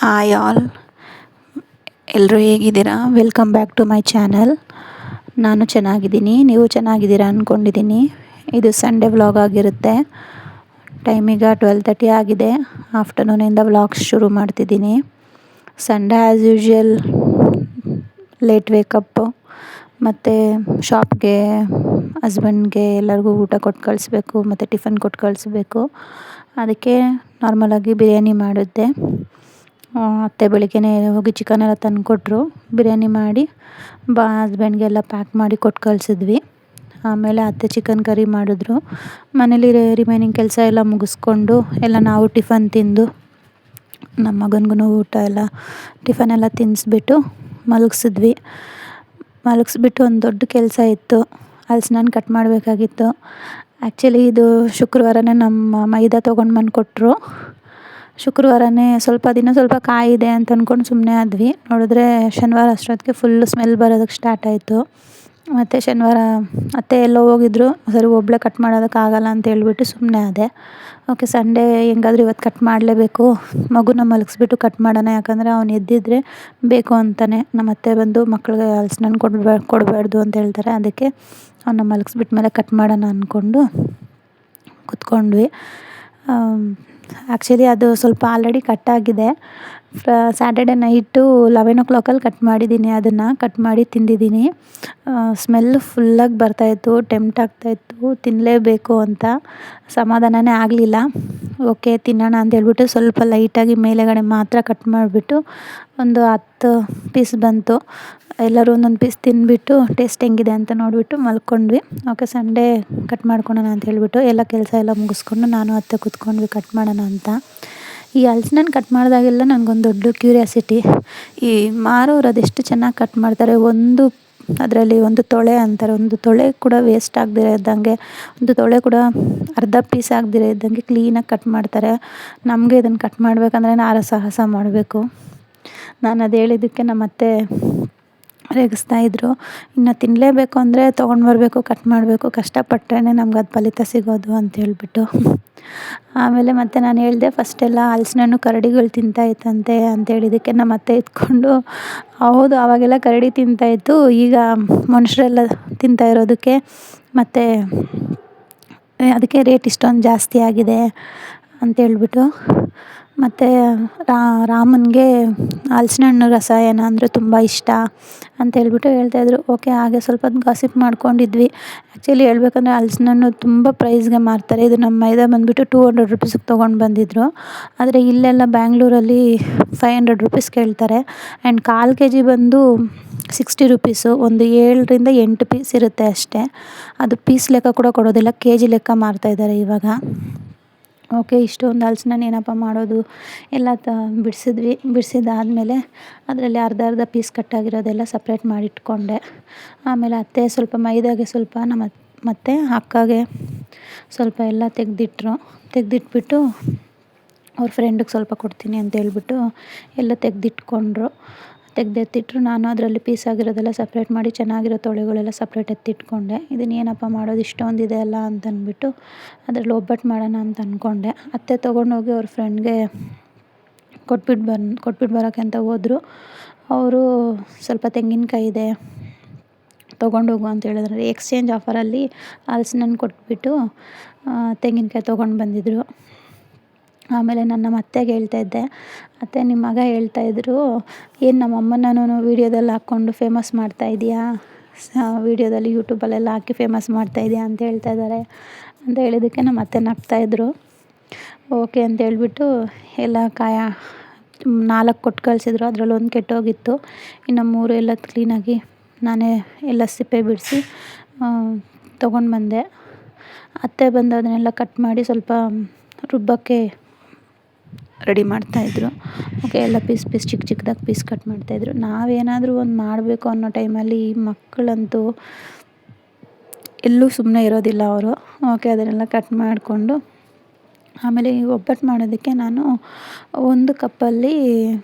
Hi all, ಎಲ್ಲರೂ ಹೇಗಿದ್ದೀರಾ? Welcome back to my channel. ನಾನು ಚೆನ್ನಾಗಿದ್ದೀನಿ, ನೀವು ಚೆನ್ನಾಗಿದ್ದೀರಾ ಅಂದ್ಕೊಂಡಿದ್ದೀನಿ. ಇದು ಸಂಡೇ ವ್ಲಾಗ್ ಆಗಿರುತ್ತೆ. ಟೈಮೀಗ 12:30 ಆಗಿದೆ. ಆಫ್ಟರ್ನೂನಿಂದ ವ್ಲಾಗ್ಸ್ ಶುರು ಮಾಡ್ತಿದ್ದೀನಿ. ಸಂಡೇ ಆ್ಯಸ್ ಯೂಶ್ವಲ್ ಲೇಟ್ ವೇಕಪ್ಪು, ಮತ್ತು ಶಾಪ್ಗೆ ಹಸ್ಬೆಂಡ್ಗೆ ಎಲ್ಲರಿಗೂ ಊಟ ಕೊಟ್ಟು ಕಳಿಸ್ಬೇಕು, ಮತ್ತು ಟಿಫನ್ ಕೊಟ್ಟು ಕಳಿಸ್ಬೇಕು. ಅದಕ್ಕೆ ನಾರ್ಮಲಾಗಿ ಬಿರಿಯಾನಿ ಮಾಡಿದ್ದೆ. ಅತ್ತೆ ಬೆಳಿಗ್ಗೆನೇ ಹೋಗಿ ಚಿಕನ್ ಎಲ್ಲ ತಂದುಕೊಟ್ರು. ಬಿರಿಯಾನಿ ಮಾಡಿ ಹಸ್ಬೆಂಡ್ಗೆಲ್ಲ ಪ್ಯಾಕ್ ಮಾಡಿ ಕೊಟ್ಟು ಕಳಿಸಿದ್ವಿ. ಆಮೇಲೆ ಅತ್ತೆ ಚಿಕನ್ ಕರಿ ಮಾಡಿದ್ರು. ಮನೇಲಿ ರಿಮೈನಿಂಗ್ ಕೆಲಸ ಎಲ್ಲ ಮುಗಿಸ್ಕೊಂಡು ಎಲ್ಲ ನಾವು ಟಿಫನ್ ತಿಂದು ನಮ್ಮ ಮಗನಿಗೂ ಊಟ ಎಲ್ಲ ಟಿಫನ್ ಎಲ್ಲ ತಿನ್ನಿಸ್ಬಿಟ್ಟು ಮಲಗಿಸ್ಬಿಟ್ಟು ಒಂದು ದೊಡ್ಡ ಕೆಲಸ ಇತ್ತು. ಹಲ್ಸಿನಣ್ಣು ಕಟ್ ಮಾಡಬೇಕಾಗಿತ್ತು. ಆ್ಯಕ್ಚುಲಿ ಇದು ಶುಕ್ರವಾರನೇ ನಮ್ಮ ಮೈದಾ ತೊಗೊಂಡು ಬಂದು ಕೊಟ್ಟರು. ಶುಕ್ರವಾರನೇ ಸ್ವಲ್ಪ ಕಾಯಿದೆ ಅಂತ ಅಂದ್ಕೊಂಡು ಸುಮ್ಮನೆ ಆದ್ವಿ. ನೋಡಿದ್ರೆ ಶನಿವಾರ ಅಷ್ಟೊತ್ತಿಗೆ ಫುಲ್ಲು ಸ್ಮೆಲ್ ಬರೋದಕ್ಕೆ ಸ್ಟಾರ್ಟ್ ಆಯಿತು. ಮತ್ತು ಶನಿವಾರ ಅತ್ತೆ ಎಲ್ಲೋ ಹೋಗಿದ್ರು, ಸರಿ ಒಬ್ಬಳೇ ಕಟ್ ಮಾಡೋದಕ್ಕಾಗಲ್ಲ ಅಂತ ಹೇಳ್ಬಿಟ್ಟು ಸುಮ್ಮನೆ ಆದೆ. ಓಕೆ, ಸಂಡೇ ಹೆಂಗಾದ್ರೂ ಇವತ್ತು ಕಟ್ ಮಾಡಲೇಬೇಕು, ಮಗುನ ಮಲಗಿಸ್ಬಿಟ್ಟು ಕಟ್ ಮಾಡೋಣ. ಯಾಕಂದರೆ ಅವ್ನು ಎದ್ದಿದ್ರೆ ಬೇಕು ಅಂತಾನೆ. ನಮ್ಮ ಅತ್ತೆ ಬಂದು ಮಕ್ಳಿಗೆ ಹಲ್ಸಿನಣ್ಣು ಕೊಡಬಾರ್ದು ಅಂತ ಹೇಳ್ತಾರೆ. ಅದಕ್ಕೆ ಅವನ್ನ ಮಲಗಿಸ್ಬಿಟ್ಮೇಲೆ ಕಟ್ ಮಾಡೋಣ ಅಂದ್ಕೊಂಡು ಕೂತ್ಕೊಂಡ್ವಿ. ಆ್ಯಕ್ಚುಲಿ ಅದು ಸ್ವಲ್ಪ ಆಲ್ರೆಡಿ ಕಟ್ಟಾಗಿದೆ. ಸ್ಯಾಟರ್ಡೆ ನೈಟು 11 o'clock ಕಟ್ ಮಾಡಿದ್ದೀನಿ. ಅದನ್ನು ಕಟ್ ಮಾಡಿ ತಿಂದಿದ್ದೀನಿ. ಸ್ಮೆಲ್ಲು ಫುಲ್ಲಾಗಿ ಬರ್ತಾಯಿತ್ತು, ಟೆಂಪ್ಟ್ ಆಗ್ತಾಯಿತ್ತು, ತಿನ್ನಲೇಬೇಕು ಅಂತ. ಸಮಾಧಾನವೇ ಆಗಲಿಲ್ಲ. ಓಕೆ, ತಿನ್ನೋಣ ಅಂತ ಹೇಳ್ಬಿಟ್ಟು ಸ್ವಲ್ಪ ಲೈಟಾಗಿ ಮೇಲೆಗಡೆ ಮಾತ್ರ ಕಟ್ ಮಾಡಿಬಿಟ್ಟು ಒಂದು 10 ಪೀಸ್ ಬಂತು. ಎಲ್ಲರೂ ಒಂದೊಂದು ಪೀಸ್ ತಿಂದುಬಿಟ್ಟು ಟೇಸ್ಟ್ ಹೆಂಗಿದೆ ಅಂತ ನೋಡಿಬಿಟ್ಟು ಮಲ್ಕೊಂಡ್ವಿ. ಓಕೆ, ಸಂಡೇ ಕಟ್ ಮಾಡ್ಕೊಳೋಣ ಅಂತ ಹೇಳ್ಬಿಟ್ಟು ಎಲ್ಲ ಕೆಲಸ ಎಲ್ಲ ಮುಗಿಸ್ಕೊಂಡು ನಾನು ಅತ್ತೆ ಕೂತ್ಕೊಂಡ್ವಿ ಕಟ್ ಮಾಡೋಣ ಅಂತ. ಈ ಹಲ್ಸಿನಣ್ಣು ಕಟ್ ಮಾಡಿದಾಗೆಲ್ಲ ನನಗೊಂದು ದೊಡ್ಡ ಕ್ಯೂರಿಯಾಸಿಟಿ. ಈ ಮಾರೋರು ಅದೆಷ್ಟು ಚೆನ್ನಾಗಿ ಕಟ್ ಮಾಡ್ತಾರೆ. ಅದರಲ್ಲಿ ಒಂದು ತೊಳೆ ಅಂತಾರೆ, ಒಂದು ತೊಳೆ ಕೂಡ ವೇಸ್ಟ್ ಆಗದಿರೋ ಇದ್ದಂಗೆ, ಒಂದು ತೊಳೆ ಕೂಡ ಅರ್ಧ ಪೀಸ್ ಆಗದಿರೋ ಇದ್ದಂಗೆ ಕ್ಲೀನಾಗಿ ಕಟ್ ಮಾಡ್ತಾರೆ. ನಮಗೆ ಇದನ್ನು ಕಟ್ ಮಾಡಬೇಕಂದ್ರೆ ಸಾಹಸ ಮಾಡಬೇಕು. ನಾನು ಅದು ಹೇಳಿದ್ದಕ್ಕೆ ನಮ್ಮ ಅತ್ತೆ ರೇಗಿಸ್ತಾಯಿದ್ರು. ಇನ್ನು ತಿನ್ನಲೇಬೇಕು ಅಂದರೆ ತೊಗೊಂಡು ಬರಬೇಕು, ಕಟ್ ಮಾಡಬೇಕು, ಕಷ್ಟಪಟ್ಟರೆ ನಮ್ಗೆ ಅದು ಫಲಿತ ಸಿಗೋದು ಅಂತ ಹೇಳ್ಬಿಟ್ಟು. ಆಮೇಲೆ ಮತ್ತೆ ನಾನು ಹೇಳಿದೆ, ಫಸ್ಟೆಲ್ಲ ಹಲ್ಸಿನಣ್ಣು ಕರಡಿಗಳು ತಿಂತಾಯಿತ್ತಂತೆ ಅಂತ ಹೇಳಿದ್ದಕ್ಕೆ ನಮ್ಮ ಅತ್ತೆ ಎತ್ಕೊಂಡು, ಹೌದು ಆವಾಗೆಲ್ಲ ಕರಡಿ ತಿಂತಾಯಿತ್ತು, ಈಗ ಮನುಷ್ಯರೆಲ್ಲ ತಿಂತಾ ಇರೋದಕ್ಕೆ ಮತ್ತು ಅದಕ್ಕೆ ರೇಟ್ ಇಷ್ಟೊಂದು ಜಾಸ್ತಿ ಆಗಿದೆ ಅಂತೇಳ್ಬಿಟ್ಟು. ಮತ್ತು ರಾಮನಿಗೆ ಹಲ್ಸಿನಣ್ಣು ರಸಾಯನ ಅಂದರೆ ತುಂಬ ಇಷ್ಟ ಅಂತೇಳ್ಬಿಟ್ಟು ಹೇಳ್ತಾಯಿದ್ರು. ಓಕೆ, ಹಾಗೆ ಸ್ವಲ್ಪ ಹೊತ್ತು ಗಾಸಿಪ್ ಮಾಡ್ಕೊಂಡಿದ್ವಿ. ಆ್ಯಕ್ಚುಲಿ ಹೇಳ್ಬೇಕಂದ್ರೆ ಹಲ್ಸಿನಣ್ಣು ತುಂಬ ಪ್ರೈಸ್ಗೆ ಮಾರ್ತಾರೆ. ಇದು ನಮ್ಮ ಮೈದಾ ಬಂದುಬಿಟ್ಟು 200 rupeesಗೆ ತೊಗೊಂಡು ಬಂದಿದ್ದರು. ಆದರೆ ಇಲ್ಲೆಲ್ಲ ಬ್ಯಾಂಗ್ಳೂರಲ್ಲಿ 500 rupees ಕೇಳ್ತಾರೆ. ಆ್ಯಂಡ್ 1/4 kg ಬಂದು 60 rupees. ಒಂದು 7ರಿಂದ 8 ಪೀಸ್ ಇರುತ್ತೆ ಅಷ್ಟೇ. ಅದು ಪೀಸ್ ಲೆಕ್ಕ ಕೂಡ ಕೊಡೋದಿಲ್ಲ, kg ಲೆಕ್ಕ ಮಾರ್ತಾಯಿದ್ದಾರೆ ಇವಾಗ. ಓಕೆ, ಇಷ್ಟೊಂದು ಹಲ್ಸಿನಣ್ಣು ಏನಪ್ಪ ಮಾಡೋದು, ಎಲ್ಲ ಬಿಡಿಸಿದ್ದಾದಮೇಲೆ ಅದರಲ್ಲಿ ಅರ್ಧ ಪೀಸ್ ಕಟ್ಟಾಗಿರೋದೆಲ್ಲ ಸಪ್ರೇಟ್ ಮಾಡಿಟ್ಕೊಂಡೆ. ಆಮೇಲೆ ಅತ್ತೆ ಸ್ವಲ್ಪ ಮೈದಾಗೆ ಸ್ವಲ್ಪ ಮತ್ತು ಅಕ್ಕಗೆ ಸ್ವಲ್ಪ ಎಲ್ಲ ತೆಗೆದಿಟ್ಬಿಟ್ಟು ಅವ್ರ ಫ್ರೆಂಡಿಗೆ ಸ್ವಲ್ಪ ಕೊಡ್ತೀನಿ ಅಂತ ಹೇಳ್ಬಿಟ್ಟು ಎಲ್ಲ ತೆಗೆದೆತ್ತಿಟ್ರು. ನಾನು ಅದರಲ್ಲಿ ಪೀಸ್ ಆಗಿರೋದೆಲ್ಲ ಸಪ್ರೇಟ್ ಮಾಡಿ ಚೆನ್ನಾಗಿರೋ ತೊಳೆಗಳೆಲ್ಲ ಸಪ್ರೇಟ್ ಎತ್ತಿಟ್ಕೊಂಡೆ. ಇದನ್ನೇನಪ್ಪ ಮಾಡೋದು, ಇಷ್ಟೊಂದಿದೆ ಅಲ್ಲ ಅಂತ ಅಂದ್ಬಿಟ್ಟು ಅದರಲ್ಲಿ ಒಬ್ಬಟ್ಟು ಮಾಡೋಣ ಅಂತ ಅಂದ್ಕೊಂಡೆ. ಅತ್ತೆ ತೊಗೊಂಡೋಗಿ ಅವ್ರ ಫ್ರೆಂಡ್ಗೆ ಕೊಟ್ಬಿಟ್ಟು ಬರೋಕ್ಕೆ ಅಂತ ಹೋದರು. ಅವರು ಸ್ವಲ್ಪ ತೆಂಗಿನಕಾಯಿ ಇದೆ ತೊಗೊಂಡೋಗು ಅಂತ ಹೇಳಿದ್ರು. ಎಕ್ಸ್ಚೇಂಜ್ ಆಫರಲ್ಲಿ ಹಲ್ಸಿನಣ್ಣು ಕೊಟ್ಬಿಟ್ಟು ತೆಂಗಿನಕಾಯಿ ತೊಗೊಂಡು ಬಂದಿದ್ದರು. ಆಮೇಲೆ ನನ್ನ ಅತ್ತೆಗೆ ಹೇಳ್ತಾಯಿದ್ದೆ, ಅತ್ತೆ ನಿಮ್ಮ ಮಗ ಹೇಳ್ತಾಯಿದ್ರು, ಏನು ನಮ್ಮ ಅಮ್ಮನೂ ವೀಡಿಯೋದಲ್ಲಿ ಹಾಕ್ಕೊಂಡು ಫೇಮಸ್ ಮಾಡ್ತಾಯಿದ್ದೀಯಾ, ವೀಡಿಯೋದಲ್ಲಿ ಯೂಟ್ಯೂಬಲ್ಲೆಲ್ಲ ಹಾಕಿ ಫೇಮಸ್ ಮಾಡ್ತಾಯಿದ್ದೀಯಾ ಅಂತ ಹೇಳ್ತಾಯಿದ್ದಾರೆ ಅಂತ ಹೇಳಿದ್ದಕ್ಕೆ ನಮ್ಮ ಅತ್ತೆ ನಗ್ತಾಯಿದ್ರು. ಓಕೆ ಅಂತ ಹೇಳ್ಬಿಟ್ಟು ಎಲ್ಲ 4 ಕೊಟ್ಟು ಕಳಿಸಿದ್ರು. ಅದರಲ್ಲಿ 1 ಕೆಟ್ಟೋಗಿತ್ತು. ಇನ್ನು 3 ಎಲ್ಲ ಕ್ಲೀನಾಗಿ ನಾನೇ ಎಲ್ಲ ಸಿಪ್ಪೆ ಬಿಡಿಸಿ ತೊಗೊಂಡು ಬಂದೆ. ಅತ್ತೆ ಬಂದು ಅದನ್ನೆಲ್ಲ ಕಟ್ ಮಾಡಿ ಸ್ವಲ್ಪ ರುಬ್ಬಕ್ಕೆ ರೆಡಿ ಮಾಡ್ತಾಯಿದ್ರು. ಓಕೆ, ಎಲ್ಲ ಪೀಸ್ ಚಿಕ್ಕದಾಗಿ ಪೀಸ್ ಕಟ್ ಮಾಡ್ತಾಯಿದ್ರು. ನಾವೇನಾದರೂ ಒಂದು ಮಾಡಬೇಕು ಅನ್ನೋ ಟೈಮಲ್ಲಿ ಈ ಮಕ್ಕಳಂತೂ ಎಲ್ಲೂ ಸುಮ್ಮನೆ ಇರೋದಿಲ್ಲ ಅವರು. ಓಕೆ, ಅದನ್ನೆಲ್ಲ ಕಟ್ ಮಾಡಿಕೊಂಡು ಆಮೇಲೆ ಈ ಒಬ್ಬಟ್ಟು ಮಾಡೋದಕ್ಕೆ ನಾನು 1 ಕಪ್ಪಲ್ಲಿ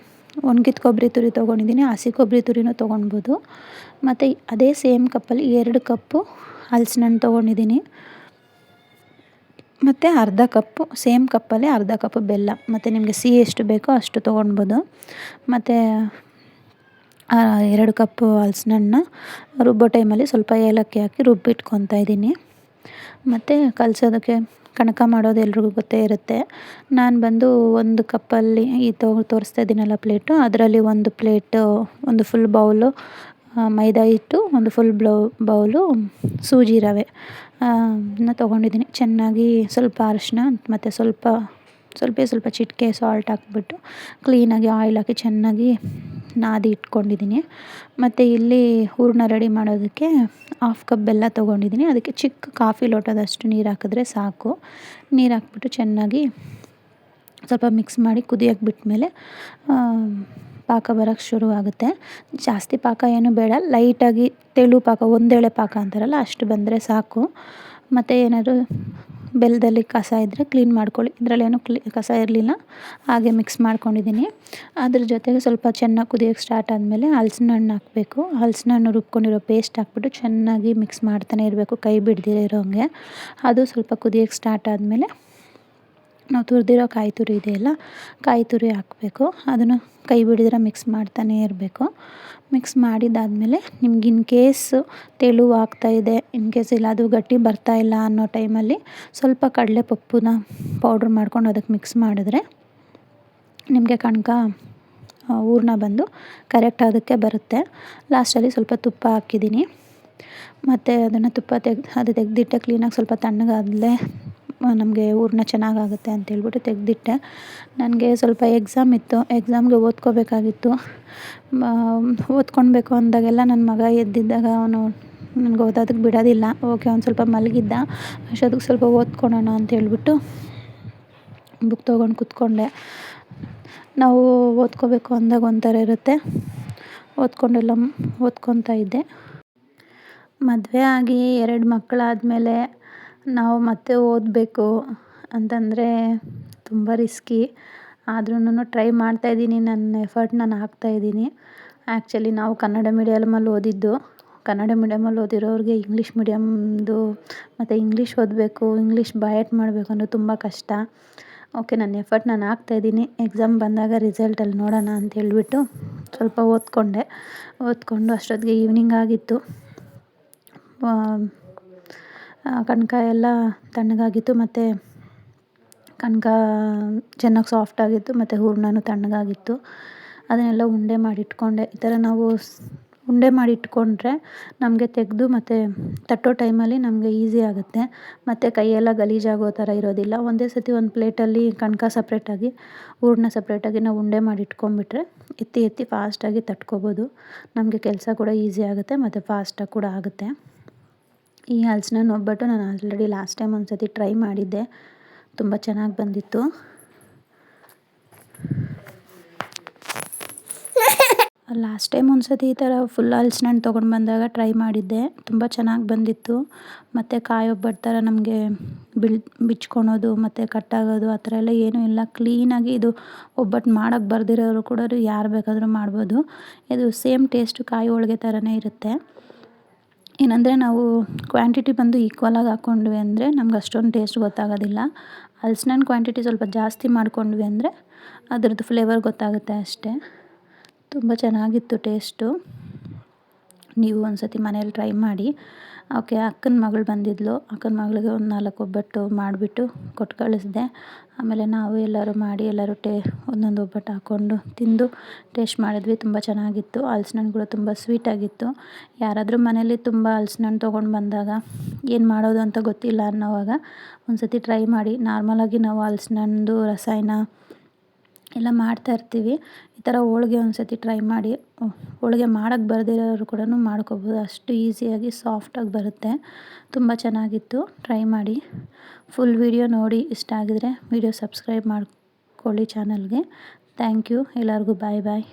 ಒಣಗಿದ ಕೊಬ್ಬರಿ ತುರಿ ತೊಗೊಂಡಿದ್ದೀನಿ. ಹಸಿ ಕೊಬ್ಬರಿ ತುರಿನೂ ತೊಗೊಳ್ಬೋದು. ಮತ್ತು ಅದೇ ಸೇಮ್ ಕಪ್ಪಲ್ಲಿ 2 ಕಪ್ಪು ಹಲ್ಸಿನಣ್ಣು ತೊಗೊಂಡಿದ್ದೀನಿ. ಮತ್ತು ಅರ್ಧ ಕಪ್ಪು ಸೇಮ್ ಕಪ್ಪಲ್ಲಿ ಅರ್ಧ ಕಪ್ಪು ಬೆಲ್ಲ, ಮತ್ತು ನಿಮಗೆ ಸಿಹಿ ಎಷ್ಟು ಬೇಕೋ ಅಷ್ಟು ತೊಗೊಳ್ಬೋದು. ಮತ್ತು 2 ಕಪ್ಪು ಹಲಸಿನ ಹಣ್ಣನ್ನ ರುಬ್ಬೋ ಟೈಮಲ್ಲಿ ಸ್ವಲ್ಪ ಏಲಕ್ಕಿ ಹಾಕಿ ರುಬ್ಬಿಟ್ಕೊತಾ ಇದ್ದೀನಿ. ಮತ್ತು ಕಲಸೋದಕ್ಕೆ ಕಣಕ ಮಾಡೋದು ಎಲ್ರಿಗೂ ಗೊತ್ತೇ ಇರುತ್ತೆ. ನಾನು ಬಂದು 1 ಕಪ್ಪಲ್ಲಿ ಈ ತೋರಿಸ್ತಾ ಇದ್ದೀನಲ್ಲ ಪ್ಲೇಟು, ಅದರಲ್ಲಿ 1 ಪ್ಲೇಟು, 1 ಫುಲ್ ಬೌಲು ಮೈದಾ ಹಿಟ್ಟು, 1 ಫುಲ್ ಬೌಲು ಸೂಜಿ ರವೆ ತೊಗೊಂಡಿದ್ದೀನಿ. ಚೆನ್ನಾಗಿ ಸ್ವಲ್ಪ ಅರಿಶಿನ ಮತ್ತು ಸ್ವಲ್ಪ ಚಿಟಿಕೆ ಸಾಲ್ಟ್ ಹಾಕ್ಬಿಟ್ಟು ಕ್ಲೀನಾಗಿ ಆಯಿಲ್ ಹಾಕಿ ಚೆನ್ನಾಗಿ ನಾದಿ ಇಟ್ಕೊಂಡಿದ್ದೀನಿ. ಮತ್ತು ಇಲ್ಲಿ ಹೂರಣ ರೆಡಿ ಮಾಡೋದಕ್ಕೆ 1/2 ಕಪ್ ಬೆಲ್ಲ ತೊಗೊಂಡಿದ್ದೀನಿ. ಅದಕ್ಕೆ ಚಿಕ್ಕ ಕಾಫಿ ಲೋಟದಷ್ಟು ನೀರು ಹಾಕಿದ್ರೆ ಸಾಕು. ನೀರು ಹಾಕ್ಬಿಟ್ಟು ಚೆನ್ನಾಗಿ ಸ್ವಲ್ಪ ಮಿಕ್ಸ್ ಮಾಡಿ ಕುದಿಯೋಕ್ಕೆ ಬಿಟ್ಟಮೇಲೆ ಪಾಕ ಬರೋಕ್ಕೆ ಶುರುವಾಗುತ್ತೆ. ಜಾಸ್ತಿ ಪಾಕ ಏನು ಬೇಡ, ಲೈಟಾಗಿ ತೆಳು ಪಾಕ, ಒಂದೇಳೆ ಪಾಕ ಅಂತಾರಲ್ಲ ಅಷ್ಟು ಬಂದರೆ ಸಾಕು. ಮತ್ತು ಏನಾದರೂ ಬೆಲ್ಲದಲ್ಲಿ ಕಸ ಇದ್ದರೆ ಕ್ಲೀನ್ ಮಾಡ್ಕೊಳ್ಳಿ. ಇದರಲ್ಲೇನು ಕಸ ಇರಲಿಲ್ಲ, ಹಾಗೆ ಮಿಕ್ಸ್ ಮಾಡ್ಕೊಂಡಿದ್ದೀನಿ. ಅದ್ರ ಜೊತೆಗೆ ಸ್ವಲ್ಪ ಚೆನ್ನಾಗಿ ಕುದಿಯೋಕ್ಕೆ ಸ್ಟಾರ್ಟ್ ಆದಮೇಲೆ ಹಲಸಿನ ಹಣ್ಣು ಹಾಕಬೇಕು. ಹಲಸಿನ ಹಣ್ಣು ರುಬ್ಕೊಂಡಿರೋ ಪೇಸ್ಟ್ ಹಾಕ್ಬಿಟ್ಟು ಚೆನ್ನಾಗಿ ಮಿಕ್ಸ್ ಮಾಡ್ತಾನೆ ಇರಬೇಕು, ಕೈ ಬಿಡದಿರೋ ಇರೋಂಗೆ. ಅದು ಸ್ವಲ್ಪ ಕುದಿಯೋಕ್ಕೆ ಸ್ಟಾರ್ಟ್ ಆದಮೇಲೆ ನಾವು ತುರಿದಿರೋ ಕಾಯಿ ತುರಿ ಇದೆಯಲ್ಲ, ಕಾಯಿ ತುರಿ ಹಾಕಬೇಕು. ಅದನ್ನು ಕೈ ಬಿಡದಿರ ಮಿಕ್ಸ್ ಮಾಡ್ತಾನೇ ಇರಬೇಕು. ಮಿಕ್ಸ್ ಮಾಡಿದ್ದಾದಮೇಲೆ ನಿಮ್ಗೆ ಇನ್ ಕೇಸ್ ತೆಳು ಆಗ್ತಾಯಿದೆ, ಇನ್ ಕೇಸ್ ಇಲ್ಲ ಅದು ಗಟ್ಟಿ ಬರ್ತಾಯಿಲ್ಲ ಅನ್ನೋ ಟೈಮಲ್ಲಿ ಸ್ವಲ್ಪ ಕಡಲೆಪಪ್ಪುನ ಪೌಡ್ರ್ ಮಾಡ್ಕೊಂಡು ಅದಕ್ಕೆ ಮಿಕ್ಸ್ ಮಾಡಿದ್ರೆ ನಿಮಗೆ ಕಣಕ ಹೂರಣ ಬಂದು ಕರೆಕ್ಟ್ ಅದಕ್ಕೆ ಬರುತ್ತೆ. ಲಾಸ್ಟಲ್ಲಿ ಸ್ವಲ್ಪ ತುಪ್ಪ ಹಾಕಿದ್ದೀನಿ. ಮತ್ತು ಅದನ್ನು ಅದು ತೆಗೆದಿಟ್ಟೆ ಕ್ಲೀನಾಗಿ ಸ್ವಲ್ಪ ತಣ್ಣಗಾದಲೇ ನಮಗೆ ಹೂರಣ ಚೆನ್ನಾಗಾಗುತ್ತೆ ಅಂತೇಳ್ಬಿಟ್ಟು ತೆಗೆದಿಟ್ಟೆ. ನನಗೆ ಸ್ವಲ್ಪ ಎಕ್ಸಾಮ್ ಇತ್ತು, ಎಕ್ಸಾಮ್ಗೆ ಓದ್ಕೋಬೇಕಾಗಿತ್ತು. ಓದ್ಕೊಳ್ಬೇಕು ಅಂದಾಗೆಲ್ಲ ನನ್ನ ಮಗ ಎದ್ದಿದ್ದಾಗ ಅವನು ನನಗೆ ಓದೋದಕ್ಕೆ ಬಿಡೋದಿಲ್ಲ. ಓಕೆ, ಅವ್ನು ಸ್ವಲ್ಪ ಮಲಗಿದ್ದ, ಅಷ್ಟೊತ್ತಿಗೆ ಸ್ವಲ್ಪ ಓದ್ಕೊಳ್ಳೋಣ ಅಂತೇಳ್ಬಿಟ್ಟು ಬುಕ್ ತೊಗೊಂಡು ಕೂತ್ಕೊಂಡೆ. ನಾವು ಓದ್ಕೋಬೇಕು ಅಂದಾಗ ಒಂಥರ ಇರುತ್ತೆ, ಓದ್ಕೊತಾ ಇದ್ದೆ. ಮದುವೆ ಆಗಿ 2 ಮಕ್ಕಳಾದಮೇಲೆ ನಾವು ಮತ್ತೆ ಓದಬೇಕು ಅಂತಂದರೆ ತುಂಬ ರಿಸ್ಕಿ. ಆದ್ರೂ ಟ್ರೈ ಮಾಡ್ತಾಯಿದ್ದೀನಿ, ನನ್ನ ಎಫರ್ಟ್ ನಾನು ಹಾಕ್ತಾಯಿದ್ದೀನಿ. ಆ್ಯಕ್ಚುಲಿ ನಾವು ಕನ್ನಡ ಮೀಡಿಯಮಲ್ಲಿ ಓದಿದ್ದು. ಕನ್ನಡ ಮೀಡಿಯಮಲ್ಲಿ ಓದಿರೋರಿಗೆ ಇಂಗ್ಲೀಷ್ ಮೀಡಿಯಮ್ದು ಮತ್ತು ಇಂಗ್ಲೀಷ್ ಓದಬೇಕು, ಇಂಗ್ಲೀಷ್ ಬೈ ಹಾರ್ಟ್ ಮಾಡಬೇಕು ಅಂದರೆ ತುಂಬ ಕಷ್ಟ. ಓಕೆ, ನನ್ನ ಎಫರ್ಟ್ ನಾನು ಹಾಕ್ತಾಯಿದ್ದೀನಿ. ಎಕ್ಸಾಮ್ ಬಂದಾಗ ರಿಸಲ್ಟಲ್ಲಿ ನೋಡೋಣ ಅಂತೇಳ್ಬಿಟ್ಟು ಸ್ವಲ್ಪ ಓದ್ಕೊಂಡು ಅಷ್ಟೊತ್ತಿಗೆ ಈವ್ನಿಂಗ್ ಆಗಿತ್ತು. ಕಣಕ ಎಲ್ಲ ತಣ್ಣಗಾಗಿತ್ತು, ಮತ್ತು ಕಣಕ ಚೆನ್ನಾಗಿ ಸಾಫ್ಟಾಗಿತ್ತು, ಮತ್ತು ಹೂರಣನೂ ತಣ್ಣಗಾಗಿತ್ತು. ಅದನ್ನೆಲ್ಲ ಉಂಡೆ ಮಾಡಿಟ್ಕೊಂಡೆ. ಈ ಥರ ನಾವು ಉಂಡೆ ಮಾಡಿಟ್ಕೊಂಡ್ರೆ ನಮಗೆ ತೆಗೆದು ಮತ್ತು ತಟ್ಟೋ ಟೈಮಲ್ಲಿ ನಮಗೆ ಈಸಿ ಆಗುತ್ತೆ, ಮತ್ತು ಕೈಯೆಲ್ಲ ಗಲೀಜಾಗೋ ಥರ ಇರೋದಿಲ್ಲ. ಒಂದೇ ಸತಿ ಒಂದು ಪ್ಲೇಟಲ್ಲಿ ಕಣಕ ಸಪ್ರೇಟಾಗಿ, ಹೂರಣ ಸಪ್ರೇಟಾಗಿ ನಾವು ಉಂಡೆ ಮಾಡಿ ಇಟ್ಕೊಂಡ್ಬಿಟ್ರೆ ಎತ್ತಿ ಫಾಸ್ಟಾಗಿ ತಟ್ಕೊಬೋದು. ನಮಗೆ ಕೆಲಸ ಕೂಡ ಈಸಿ ಆಗುತ್ತೆ ಮತ್ತು ಫಾಸ್ಟಾಗಿ ಕೂಡ ಆಗುತ್ತೆ. ಈ ಹಲಸಿನ ಹಣ್ಣು ಒಬ್ಬಟ್ಟು ನಾನು ಆಲ್ರೆಡಿ ಲಾಸ್ಟ್ ಟೈಮ್ ಒಂದು ಸತಿ ಟ್ರೈ ಮಾಡಿದ್ದೆ, ತುಂಬ ಚೆನ್ನಾಗಿ ಬಂದಿತ್ತು. ಲಾಸ್ಟ್ ಟೈಮ್ ಒಂದು ಸತಿ ಈ ಥರ ಫುಲ್ ಹಲಸಿನ ಹಣ್ಣು ತೊಗೊಂಡು ಬಂದಾಗ ಟ್ರೈ ಮಾಡಿದ್ದೆ, ತುಂಬ ಚೆನ್ನಾಗಿ ಬಂದಿತ್ತು. ಮತ್ತು ಕಾಯಿ ಒಬ್ಬಟ್ಟು ಥರ ನಮಗೆ ಬಿಚ್ಕೊಳೋದು ಮತ್ತು ಕಟ್ಟಾಗೋದು ಆ ಥರ ಎಲ್ಲ ಏನೂ ಇಲ್ಲ. ಕ್ಲೀನಾಗಿ ಇದು ಒಬ್ಬಟ್ಟು ಮಾಡೋಕ್ಕೆ ಬರ್ದಿರೋರು ಕೂಡ ಯಾರು ಬೇಕಾದರೂ ಮಾಡ್ಬೋದು. ಇದು ಸೇಮ್ ಟೇಸ್ಟು ಕಾಯಿ ಹೋಳಿಗೆ ಥರನೇ ಇರುತ್ತೆ. ಏನಂದರೆ ನಾವು ಕ್ವಾಂಟಿಟಿ ಬಂದು ಈಕ್ವಲಾಗಿ ಹಾಕ್ಕೊಂಡ್ವಿ ಅಂದರೆ ನಮ್ಗೆ ಅಷ್ಟೊಂದು ಟೇಸ್ಟ್ ಗೊತ್ತಾಗೋದಿಲ್ಲ. ಹಲಸಿನ ಹಣ್ಣು ಕ್ವಾಂಟಿಟಿ ಸ್ವಲ್ಪ ಜಾಸ್ತಿ ಮಾಡ್ಕೊಂಡ್ವಿ ಅಂದರೆ ಅದರದ್ದು ಫ್ಲೇವರ್ ಗೊತ್ತಾಗುತ್ತೆ ಅಷ್ಟೇ. ತುಂಬ ಚೆನ್ನಾಗಿತ್ತು ಟೇಸ್ಟು. ನೀವು ಒಂದು ಸತಿ ಮನೇಲಿ ಟ್ರೈ ಮಾಡಿ. ಓಕೆ, ಅಕ್ಕನ ಮಗಳು ಬಂದಿದ್ಲು, ಅಕ್ಕನ ಮಗಳಿಗೆ ಒಂದು 4 ಒಬ್ಬಟ್ಟು ಮಾಡಿಬಿಟ್ಟು ಕೊಟ್ಟು ಕಳಿಸಿದೆ. ಆಮೇಲೆ ನಾವು ಎಲ್ಲರೂ ಮಾಡಿ ಒಂದೊಂದು ಒಬ್ಬಟ್ಟು ಹಾಕ್ಕೊಂಡು ತಿಂದು ಟೇಸ್ಟ್ ಮಾಡಿದ್ವಿ. ತುಂಬ ಚೆನ್ನಾಗಿತ್ತು. ಹಲಸಿನ ಹಣ್ಣು ಕೂಡ ತುಂಬ ಸ್ವೀಟಾಗಿತ್ತು. ಯಾರಾದರೂ ಮನೇಲಿ ತುಂಬ ಹಲಸಿನ ಹಣ್ಣು ತೊಗೊಂಡು ಬಂದಾಗ ಏನು ಮಾಡೋದು ಅಂತ ಗೊತ್ತಿಲ್ಲ ಅನ್ನೋವಾಗ ಒಂದು ಸತಿ ಟ್ರೈ ಮಾಡಿ. ನಾರ್ಮಲಾಗಿ ನಾವು ಹಲಸಿನ ಹಣ್ಣು ರಸಾಯನ ಎಲ್ಲ ಮಾಡ್ತಾಯಿರ್ತೀವಿ. ಈ ಥರ ಹೋಳಿಗೆ ಒಂದು ಸತಿ ಟ್ರೈ ಮಾಡಿ. ಹೋಳಿಗೆ ಮಾಡೋಕ್ಕೆ ಬರ್ದಿರೋರು ಕೂಡ ಮಾಡ್ಕೋಬೋದು, ಅಷ್ಟು ಈಸಿಯಾಗಿ ಸಾಫ್ಟಾಗಿ ಬರುತ್ತೆ. ತುಂಬ ಚೆನ್ನಾಗಿತ್ತು, ಟ್ರೈ ಮಾಡಿ. ಫುಲ್ ವಿಡಿಯೋ ನೋಡಿ ಇಷ್ಟ ಆಗಿದರೆ ವಿಡಿಯೋ ಸಬ್ಸ್ಕ್ರೈಬ್ ಮಾಡ್ಕೊಳ್ಳಿ ಚಾನಲ್ಗೆ. Thank you. ಎಲ್ಲರಿಗೂ ಬಾಯ್.